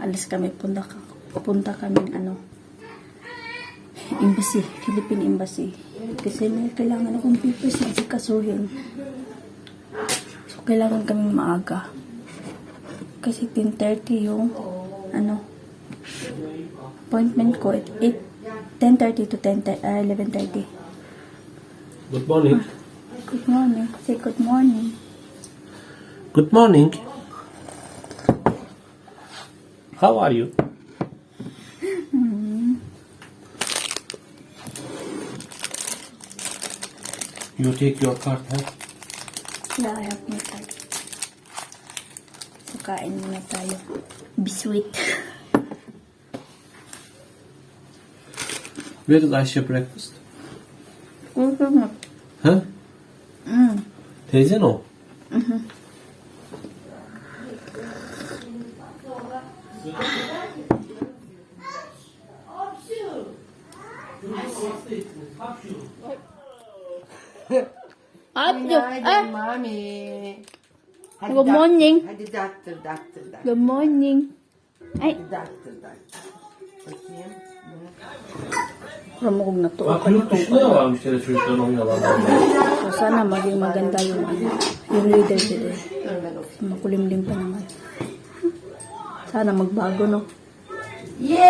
alis kami, punta kami embassy, Philippine Embassy. Kasi may kailangan akong papers na sikasuhin. So, kailangan kami maaga. Kasi 10:30 yung appointment ko at 10:30 to 11:30. Good morning. Good morning. Say good morning. Good morning. How are you? You take your card, huh? Yeah, I have my card. So, kain muna tayo. Be sweet. Where did I share breakfast? Mm-hmm. Huh? Teyze no? Günaydın mami. Hadi Good morning. Hadi doctor. Good morning. Ay, Doctor. Bakayım. ramukog na to. Bak yurt dışında da varmış yine çocukların oynuyorlar. So, sana maging maganda yung leader today. Dur ben okuyayım. Makulimlim pa naman. Sana magbago, no? Yeah!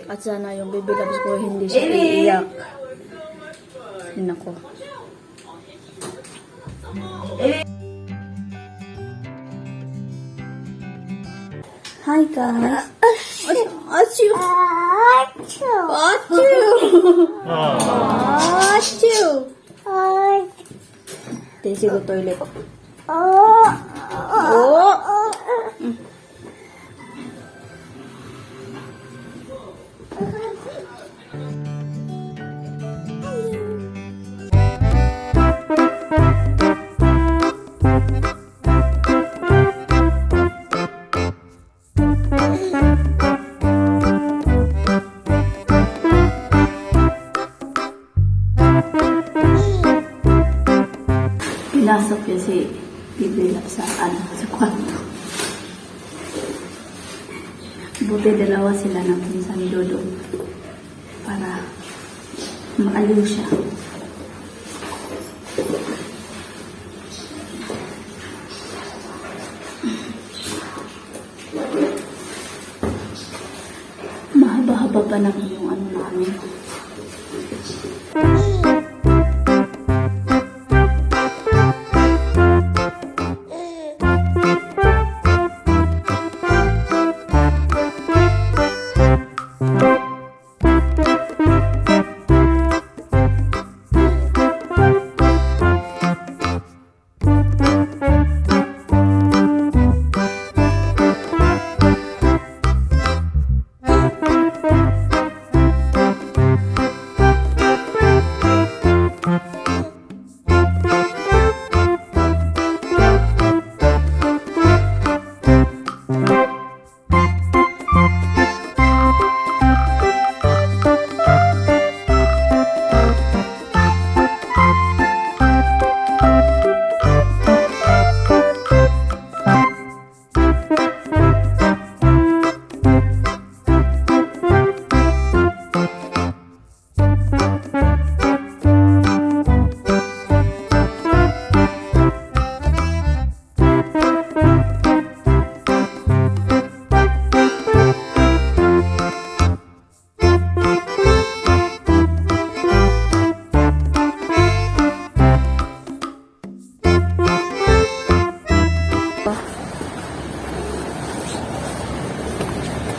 At sana yung baby loves ko hindi siya iiyak. Yun ako. Hi guys. Achoo. Tesi ko toilet. Oh. Pinasok yun si Bibilap sa kwarto. Buti dalawa sila ng pinsan ni Dodo para maaliw siya. Mahaba-haba pa na yung namin.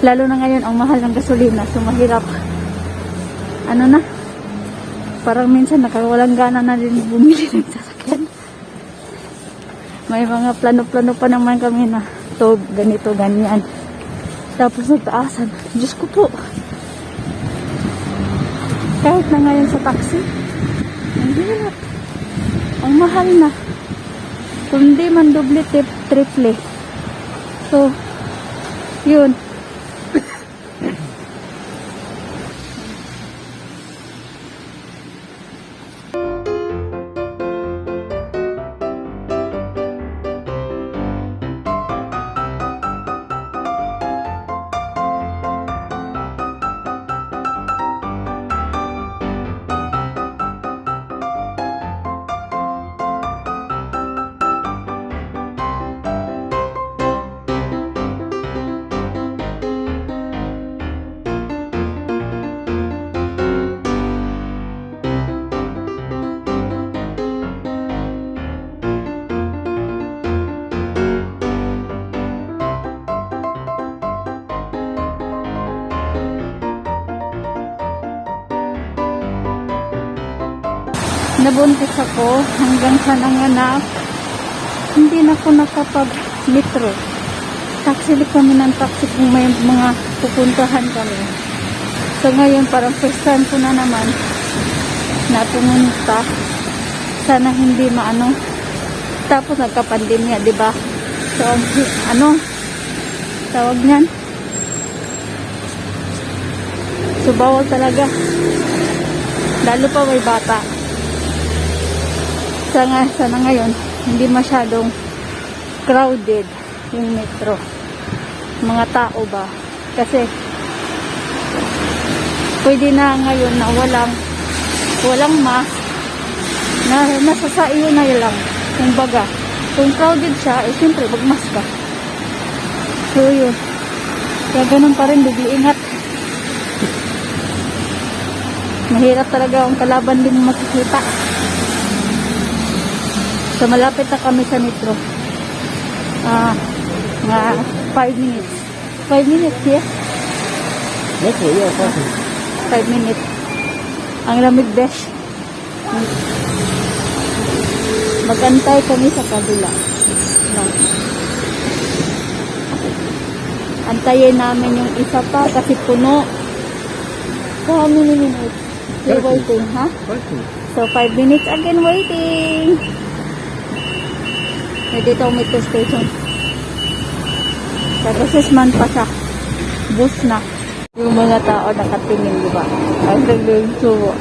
Lalo na ngayon, ang mahal ng gasolina. So, mahirap. Parang minsan nakawalang gana na din bumili ng sasakyan. May mga plano-plano pa naman kami na to, ganito, ganyan. Tapos nagtaasan. Diyos ko po. Kahit na ngayon sa taxi, ang hirap. Ang mahal na. Kundi man doble, triple. So, yun. nabuntis ako hanggang sa nanganak, hindi na ako nakapag-metro. Taxi kami ng taxi kung may mga pupuntahan kami. So ngayon parang first time ko na naman na pumunta. Sana hindi maano. Tapos nagka-pandemya, di ba? So ano tawag niyan? So bawal talaga. Lalo pa may bata. Sana ngayon hindi masyadong crowded yung metro. Mga tao ba? Kasi pwede na ngayon na walang mask na nasa sa iyo na lang. Kumbaga, kung crowded siya, eh siyempre magmask ka. So yun. Kaya ganun pa rin, ingat. Mahirap talaga ang kalaban din makikita. So malapit na kami sa metro. Mga 5 minutes. 5 minutes, yes? Metro, yeah, parking. 5 minutes. Ang lamig, besh. Magantay kami sa kabila. No. Antayin namin yung isa pa kasi puno. How many minutes? We're waiting, ha? Parking. So, 5 minutes again waiting. Dito ang metro station. Tapos man pa siya. Bus na. Yung mga tao nakatingin, di ba? Ang gagawin suwo.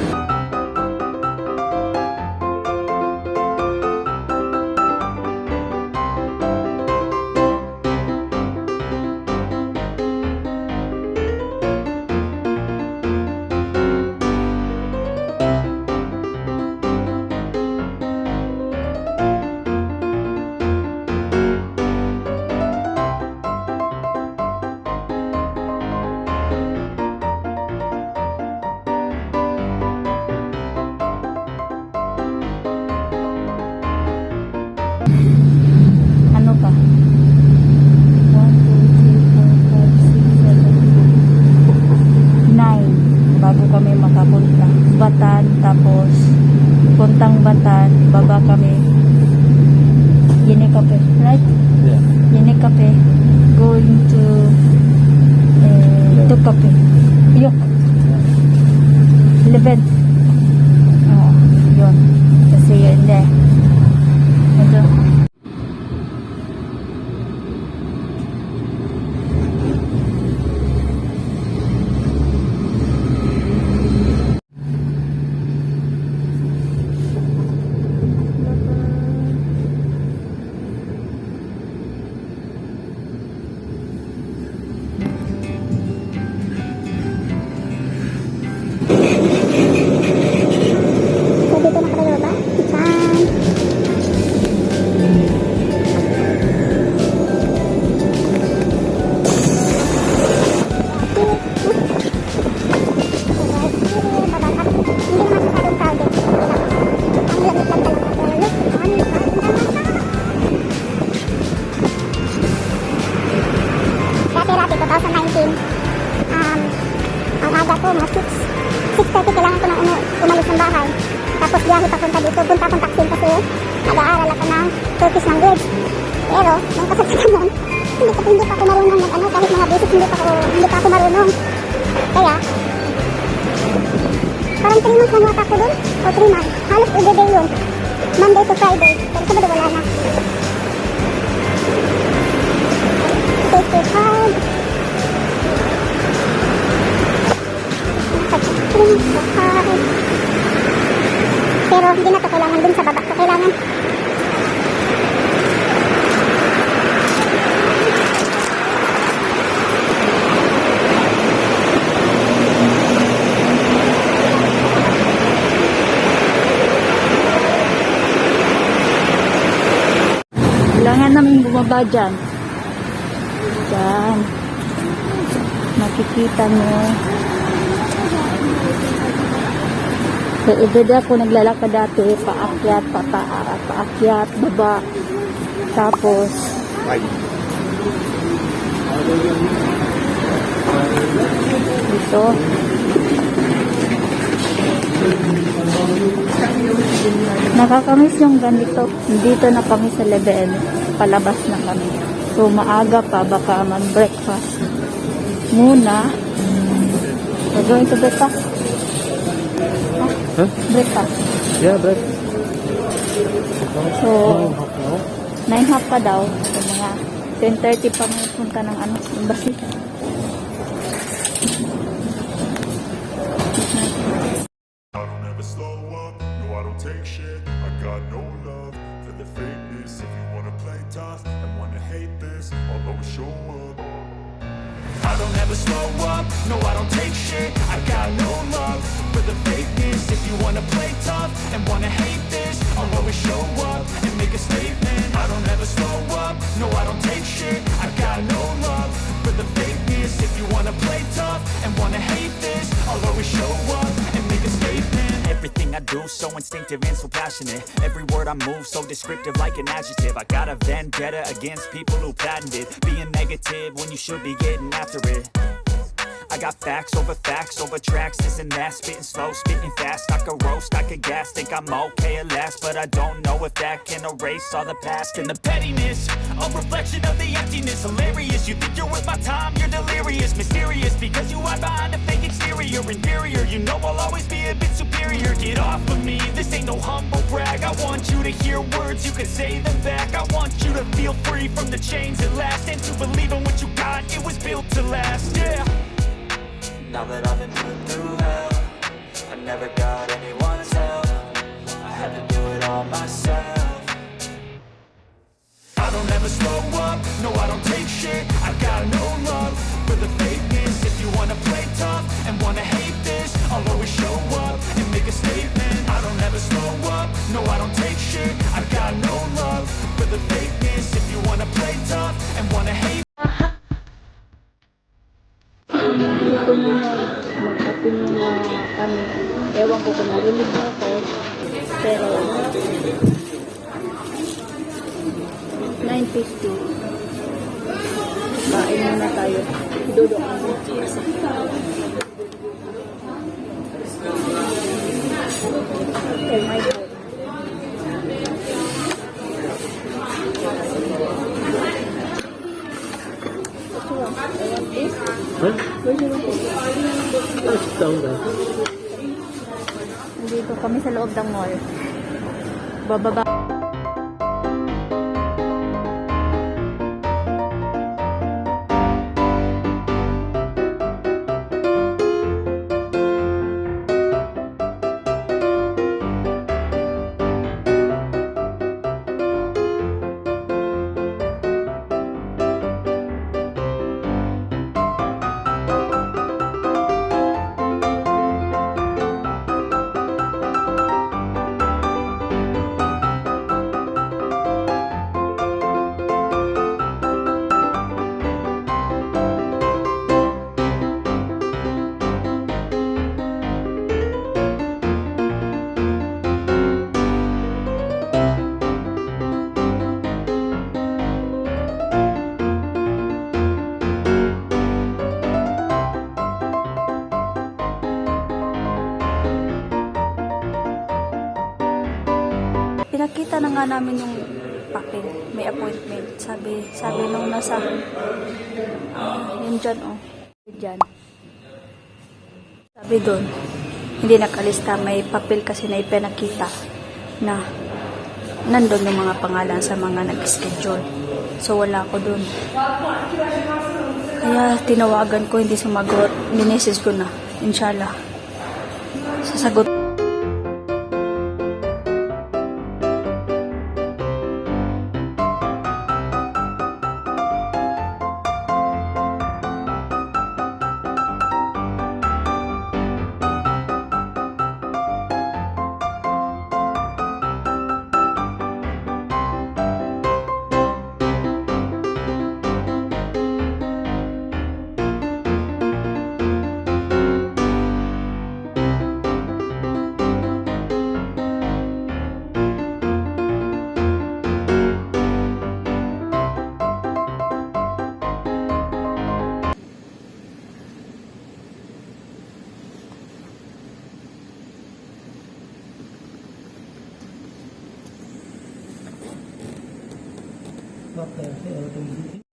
Ano pa? 1, 2, 3, 4, 5, 6, 7, 9 bago kami makapunta. Batan, tapos puntang Batan, baba kami Ginikape, right? Yeah. Ginikape, going to Tukape. Yok. 11. Oh, yun. Kasi yun there. Medyo tapos biyahe papunta dito, punta akong Taksim kasi nag-aaral ako ng Turkish language. Pero, nung kasagsagan nun, hindi pa ako marunong mag-ano, kahit mga basic hindi pa ako marunong. Kaya, parang 3 months na ako dun, o 3 months, halos everyday yun, Monday to Friday, pero Sabado wala na. Safety card, pero hindi na to kailangan dun sa baba. So kailangan namin bumaba dyan. Dyan. Makikita nyo. So, ibeda ako naglalakad dati, paakyat, paakyat, baba. Tapos, dito. Nakakamiss yung ganito. Dito na kami sa level. Palabas na kami. So, maaga pa. Baka mag-breakfast muna. We're going to breakfast. Huh? Breakfast. Yeah, bread. So, No? 9:30 pa daw. So, mga 10:30 pa may punta ng embassy. I don't ever slow up, no I don't take shit. I got no love for the fakeness. If you wanna play tough and wanna hate this, I'll always show up. I don't ever slow up, no I don't take shit. I got no love for the fakeness. If you wanna play tough and wanna hate this, I'll always show up and make a statement. I don't ever slow up, no I don't take shit. I got no love for the fakeness. If you wanna play tough and wanna hate this, I'll always show up and make a statement. Everything I do so instinctive and so passionate. Every word I move so descriptive like an adjective. I got a vendetta against people who patented being negative when you should be getting after it. I got facts over tracks, this and that. Spitting slow, spitting fast. I could roast, I could gas. Think I'm okay at last, but I don't know if that can erase all the past. And the pettiness, a reflection of the emptiness. Hilarious, you think you're worth my time, you're delirious. Mysterious, because you hide behind a fake exterior. Inferior, you know I'll always be a bit superior. Get off of me, this ain't no humble brag. I want you to hear words, you can say them back. I want you to feel free from the chains at last, and to believe in what you got, it was built to last, yeah. Now that I've been put through hell, I never got anyone's help. I had to do it all myself. I don't ever slow up, no I don't take shit. I got no love for the fakeness. If you wanna play tough and wanna hate this, I'll always show up and make a statement. I don't ever slow up, no I don't take shit. I got no love for the fakeness. If you wanna play tough and wanna hate Dito muna mag-happy muna kami. Ewan ko kung narinig mo ako. Pero 9:50. Kain muna tayo. Dodo ako. Okay, my God. Huh? Where's your room? It's down there. Nandito kami sa loob ng mall. Bababa. Pinakita na nga namin yung papel. May appointment. Sabi nung nasa yun dyan, oh. Dyan. Sabi doon, hindi nakalista. May papel kasi na ipinakita na nandun yung mga pangalan sa mga nag-schedule. So, wala ako doon. Kaya, tinawagan ko, hindi sumagot. Minesis ko na. Inshallah. Sasagot.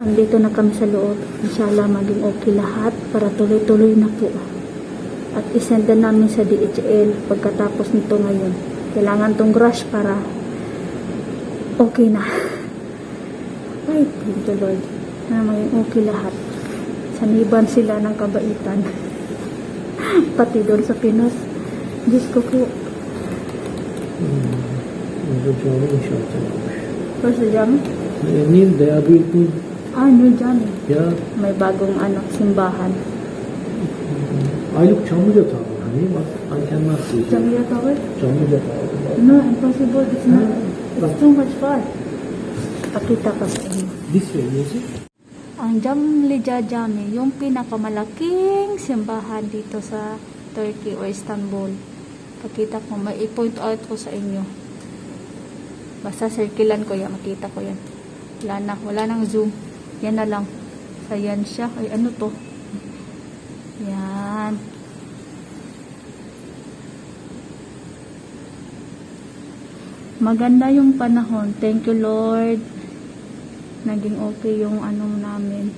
Andito na kami sa loob. Inshallah maging okay lahat para tuloy-tuloy na po. At isend na namin sa DHL pagkatapos nito ngayon. Kailangan tong rush para okay na. Ay, thank you Lord. Na maging okay lahat. Saniban sila ng kabaitan. Pati doon sa Pinas. Diyos ko po. 이거 좀 인şaat. First jam? Nin de abi bu New jam. ya May bagong simbahan. aylık Çamlıca tabi. Hani bak antenler koyuyor. Jamia Tower? Çamlıca tabi. No, impossible. It's not. It's too much far. Pakita ko sa inyo. This way, yes. Ang Jamlia Jami, yung pinakamalaking simbahan dito sa Turkey o Istanbul. Pakita ko, may i-point out ko sa inyo. Basta circulan ko yan, makita ko yan. Wala nang zoom. Yan na lang. So, yan siya. Ay, ano to? Yan. Maganda yung panahon. Thank you, Lord. Naging okay yung namin.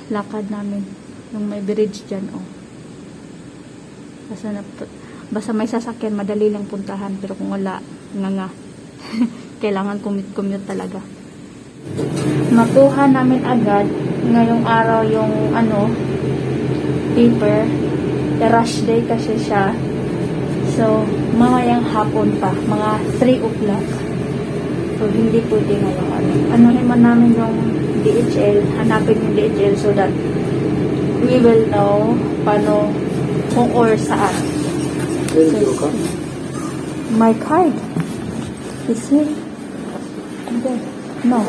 Lakad namin. Yung may bridge dyan, oh. Basta may sasakyan, madali lang puntahan. Pero kung wala, nga. Kailangan commute talaga. Makuha namin agad ngayong araw yung paper. The rush day kasi siya. So, mamayang hapon pa. Mga 3 o'clock. So, hindi pwede ngayong anuhin man namin yung DHL. Hanapin yung DHL so that we will know paano kung or saan. So, my card. Is it? No.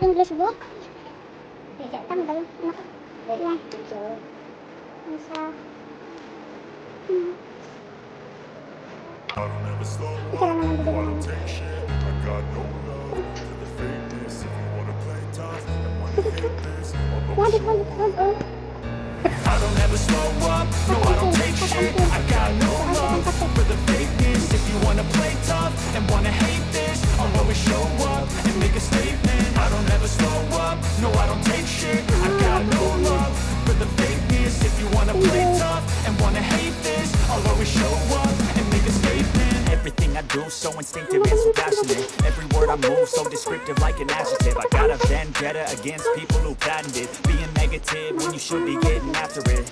English book. Tama ba yun? Yan. Isa. I don't ever slow Isa lang naman up, no, I bibili don't namin. take shit. I got no love for the fakeness. If you wanna play tough and wanna hate this, I'll Yan, always hold, hold, hold. I don't ever slow up, no I don't take shit. I got no love for the fakeness. If you wanna play tough and wanna hate this, I'll always show up and make a statement. I don't ever slow up, no I don't take shit. I got no love for the fakeness. If you wanna play tough and wanna hate this, I'll always show up and make a statement. Everything I do so instinctive and so passionate. Every word I move so descriptive like an adjective. I got a vendetta against people who patented being negative when you should be getting after it.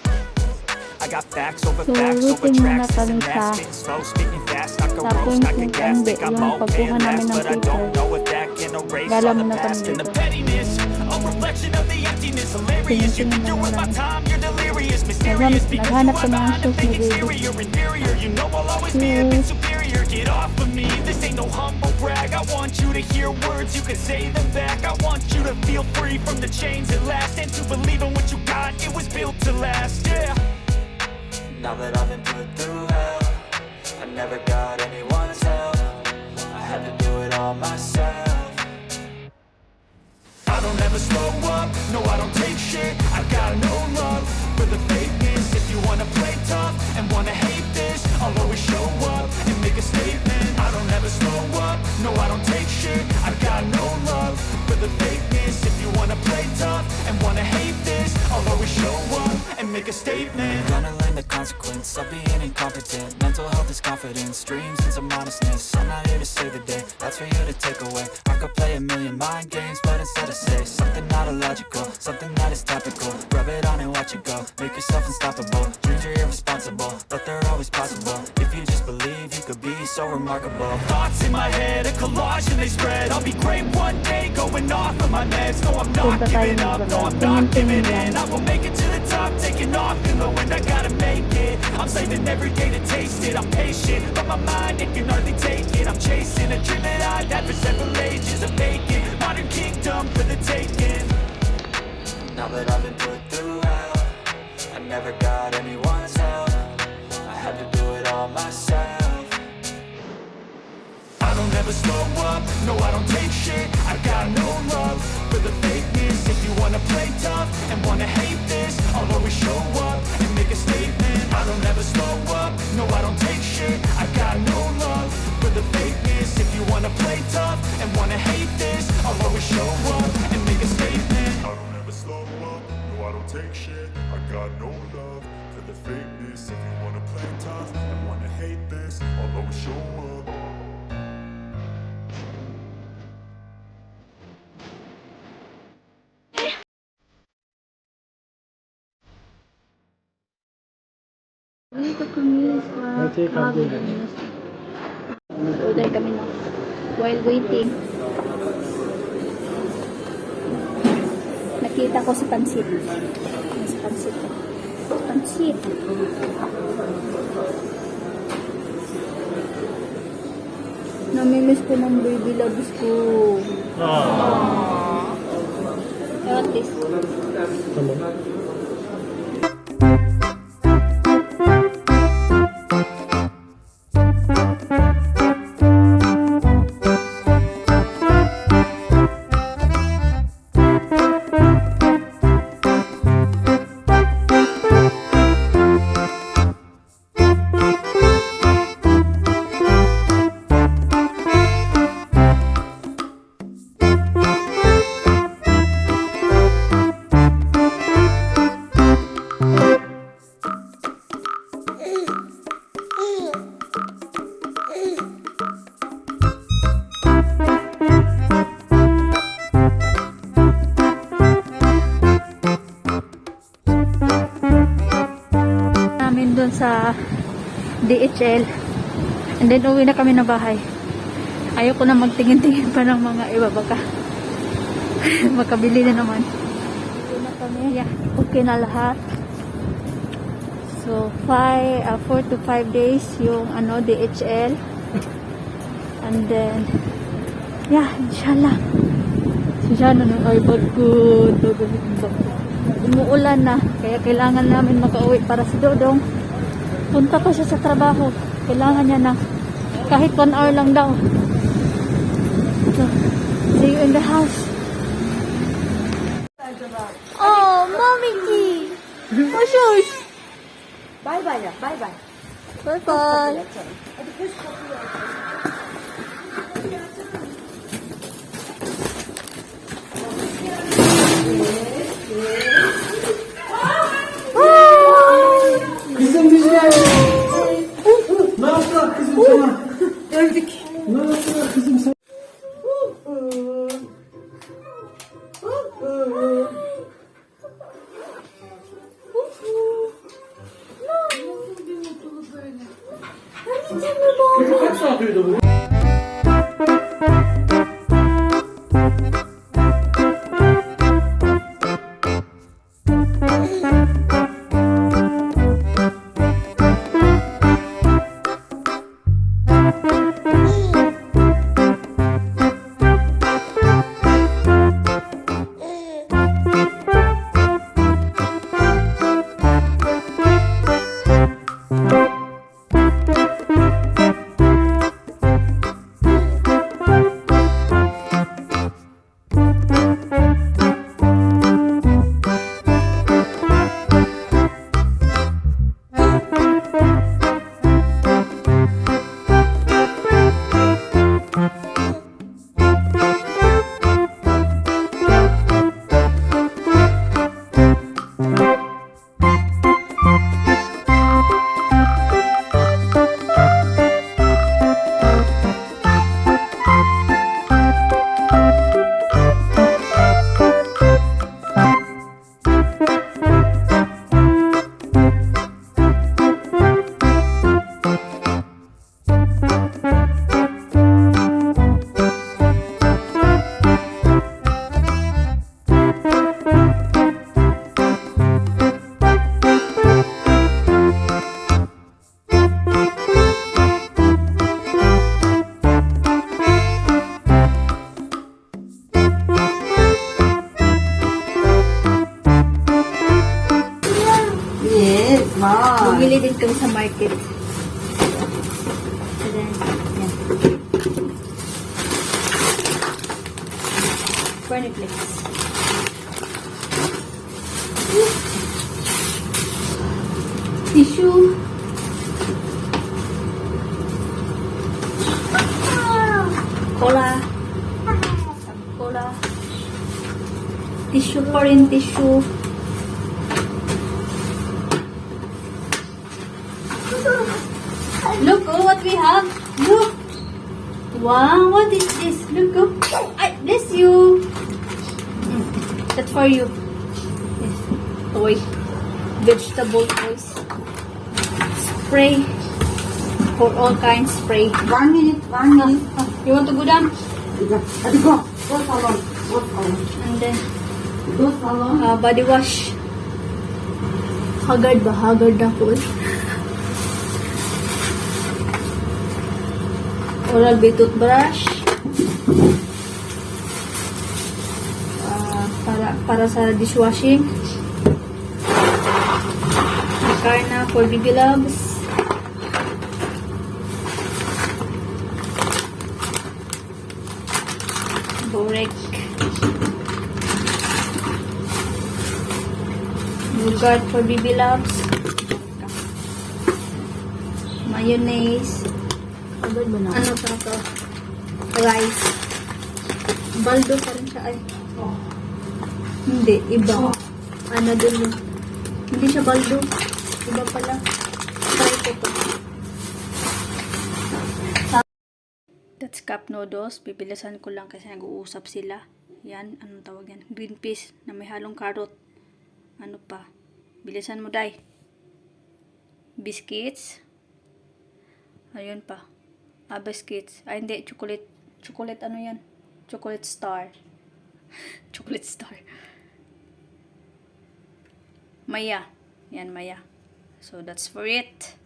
I got facts over facts over Lurutin muna tracks. kami Isn't sa that spitting slow, speaking fast, I can sa roast, I can point gas, ng think I'm yung okay pagkuha and namin last, ng but I paper. don't know if that can erase Gala all the muna kami past and the dito. pettiness. A reflection of the emptiness, hilarious. You think you're worth my time, you're delirious, Naghanap- mysterious. Because you naghanap are ka ng behind a shoes fake ni baby. exterior, inferior. You know I'll always be a bit superior. Get off of me, this ain't no humble brag. I want you to hear words, you can say them back. I want you to feel free from the chains at last, and to believe in what you got, it was built to last, yeah. Now that I've been put through hell, I never got anyone's help. I had to do it all myself. I don't ever slow up, no I don't take shit. I got no love for the fakeness. If you wanna play tough and wanna hate this, I'll always show up and make a statement. I don't ever slow up, no I don't take shit. I got no love for the fakeness. If you wanna play tough and wanna hate this, I'll always show up and make a statement. Gonna learn the consequence of being incompetent. Mental health is confidence, dreams and some honestness. I'm not here to save the day, that's for you to take away. I could play a million mind games, but instead I say something not illogical, something that is topical. Rub it on and watch it go, make yourself unstoppable. Dreams are irresponsible, but they're always possible. If you just believe, you could be so remarkable. Thoughts in my head, a collage and they spread. I'll be great one day, going off of my meds. No, I'm not Punta tayo giving ng up, lugar. no, I'm not Tingin-tingin giving in. lang. I will make it to the top, taking off in the wind. I gotta make it. I'm saving every day to taste it. I'm patient, but my mind, it can hardly take it. I'm chasing a dream that I've had for several ages. A vacant, modern kingdom for the taking. Now that I've been put through hell, I never got anyone's help. I had to do it all myself. I don't ever slow up, no I don't take shit. I got no love for the fakeness. If you wanna play tough and wanna hate this, I'll always show up and make a statement. I don't ever slow up, no I don't take shit. I got no love for the fakeness. If you wanna play tough and wanna hate this, I'll always show up and make a statement. I don't ever slow up, no I don't take shit. I got no love for the fakeness. If you wanna play tough and wanna hate this, I'll always show up. Dito kami sa Okay, kami. Happiness. Order kami na. While waiting, nakita ko si Pansit. Si Pansit. Pansit. Namimiss ko ng baby loves ko. Ewan, this. Come on. Namin dun sa DHL, and then uwi na kami na bahay. Ayoko na magtingin-tingin pa ng mga iba, baka makabili na naman. Uwi na kami. Yeah, okay na lahat. So 4 to 5 days yung DHL, and then yeah, inshallah ng iPad ko. Umuulan na, kaya kailangan namin makauwi para si Dodong. Punta pa siya sa trabaho. Kailangan niya na kahit 1 hour lang daw. So, see you in the house. Oh, Mommy Key! Mushush! Bye-bye na, bye-bye. Bye-bye! Kızım güzel. Ne yaptılar kızım sana? Öldük. Ne yaptılar kızım sana? Kaç saat uyudu bu? Bumili din kami sa market. So then, yan. Cornflakes. Tissue. Cola. Cola. Tissue pa rin, tissue. Look, oh, what we have. Look. Wow, what is this? Look, oh. I this you. That's for you. Yes. Toy. Vegetable toys. Spray. For all kinds spray. 1 minute, 1 minute. Oh, you want to go down? Let's go. Go salon. Go salon. And then, Go salon. body wash. Haggard ba? Haggard ako eh. Oral-B toothbrush. Para sa dishwashing. Makarna for baby loves. Borek. Yogurt for baby loves. Mayonnaise. Ano pa to? Rice. Baldo pa rin siya ay. Hindi, iba. Ano din yun? Hindi siya baldo. Iba pala. Try ko to. That's cup noodles. Bibilisan ko lang kasi nag-uusap sila. Yan, anong tawag yan? Green peas na may halong carrot. Ano pa? Bilisan mo, Day. Biscuits. Ayun pa. Biscuits. Ay, hindi. Chocolate. Chocolate, ano yan? Chocolate star. Chocolate star. Maya. Yan, Maya. So, that's for it.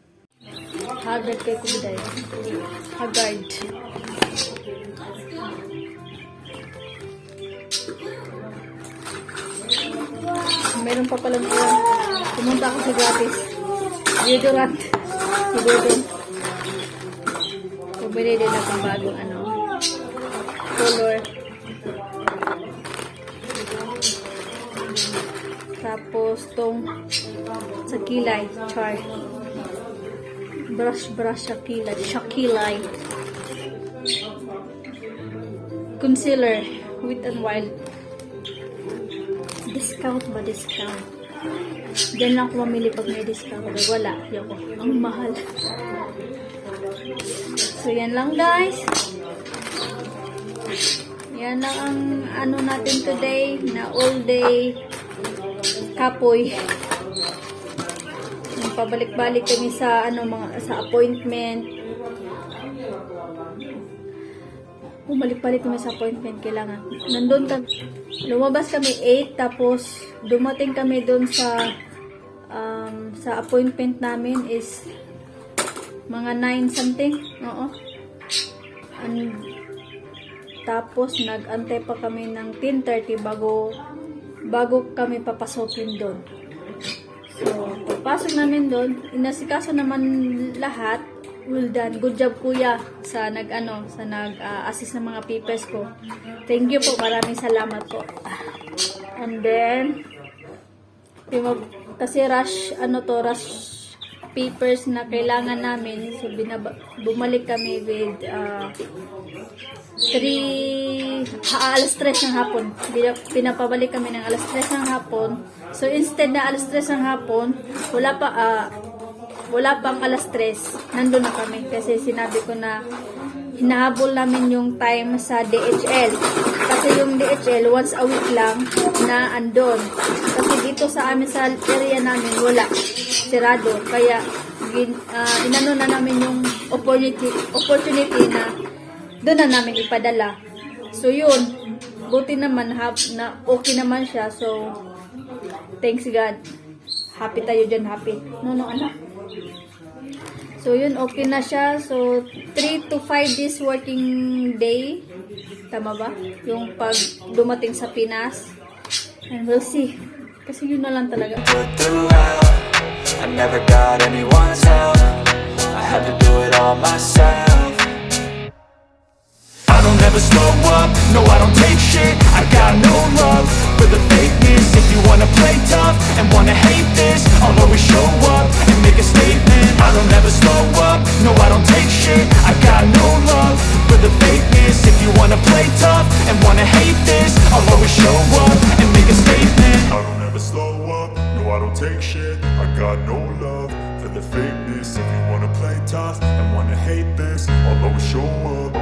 Haggard kay Kuday. Haggard. Meron pa palang ulan. Pumunta ako sa gratis. Deodorant. Deodorant. Bumili din ako ng bagong ano. Color. Tapos tong sa kilay. Char. Brush sa kilay. Shakilay. Concealer. Wet n Wild. Discount ba? Discount. Diyan lang ako mamili pag may discount. Wala. Yoko. Ang mahal. So, yan lang guys. Yan lang ang ano natin today na all day kapoy. Pabalik-balik kami sa ano mga sa appointment. Bumalik-balik kami sa appointment, kailangan. Nandun kami, lumabas kami 8 tapos dumating kami doon sa appointment namin is mga 9 something. Oo. Tapos nag-antay pa kami ng 10:30 bago kami papasokin doon. So, pagpasok namin doon, inasikaso naman lahat. Well done. Good job kuya sa nag-assist ng mga papers ko. Thank you po. Maraming salamat po. And then, kasi rush papers na kailangan namin. So, bumalik kami with alas 3 ng hapon. Pinapabalik kami ng alas 3 ng hapon. So, instead na alas 3 ng hapon, wala pang alas 3, nandun na kami. Kasi sinabi ko na hinahabol namin yung time sa DHL. Kasi yung DHL, once a week lang na andon. Kasi dito sa amin, sa area namin, wala. Sirado. Kaya, inano na namin yung opportunity na doon na namin ipadala. So, yun. Buti naman, na okay naman siya. So, thanks God. Happy tayo dyan, happy. No, anak. So, yun, okay na siya. So, 3 to 5 days working day. Tama ba? Yung pag dumating sa Pinas. And we'll see. Kasi yun na lang talaga. I never got anyone's help, I had to do it all myself. I don't ever slow up, no I don't take shit. I got no love for the fakeness. If you wanna play tough and wanna hate this, I'll always show up and make a statement. I don't ever slow up, no I don't take shit. I got no love for the fakeness. If you wanna play tough and wanna hate this, I'll always show up and make a statement. I don't ever slow up, no I don't take shit. I got no love for the fakeness. If you wanna play tough and wanna hate this, I'll always show up